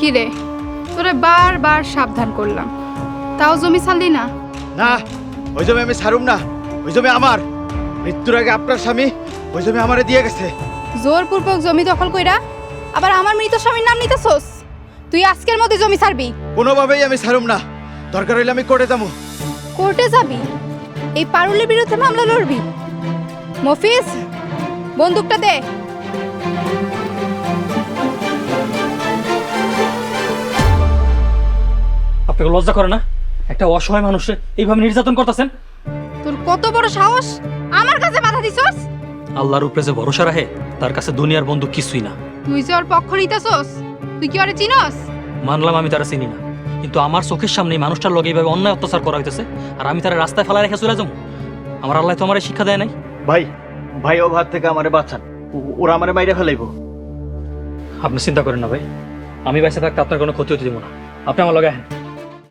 কি রে, তোরে বারবার সাবধান করলাম, তাও জমি ছাড়লি না? না, ওই জমি আমি ছাড়ুম না। ওই জমি আমার। মৃত্যুর আগে আপনার স্বামী ওই জমি আমারে দিয়ে গেছে। জোরপূর্বক জমি দখল কইরা আবার আমার মৃত স্বামীর নাম নিতেছস? তুই আজকের মধ্যে জমি ছাড়বি। কোনোভাবেই আমি ছাড়ুম না। দরকার হইলে আমি কোর্টে যাবো। কোর্টে যাবি? এই পারুলের বিরুদ্ধে মামলা লড়বি? মফিজ, বন্দুকটা দে। আপনাকে লজ্জা করে না? একটা অসহায় মানুষে এইভাবে নির্যাতন করতেছেন? তোর কত বড় সাহস আমার কাছে বাধা দিছস? আল্লাহর উপরে যে ভরসা রাখে তার কাছে দুনিয়ার বন্ধু কিছুই না। তুই যে ওর পক্ষ নিতেছস, তুই কি ওরে চিনস? মানলাম আমি তারা চিনি না, কিন্তু আমার চোখের সামনে মানুষটার লগে এইভাবে অন্যায় অত্যাচার করা হইতেছে, আর আমি তারা রাস্তায় ফেলা রেখে চলে যাবো? আমার আল্লাহ তো আমার শিক্ষা দেয় নাই। ভাই, ভাই ও ভাত থেকে আমারে বাঁচান। ওরা আমারে মাইরে ফেলাইবো। আপনি চিন্তা করেন না ভাই, আমি বেঁচে থাকতে আপনার কোনো ক্ষতি হতে দিব না। আপনি আমার লগে আহেন।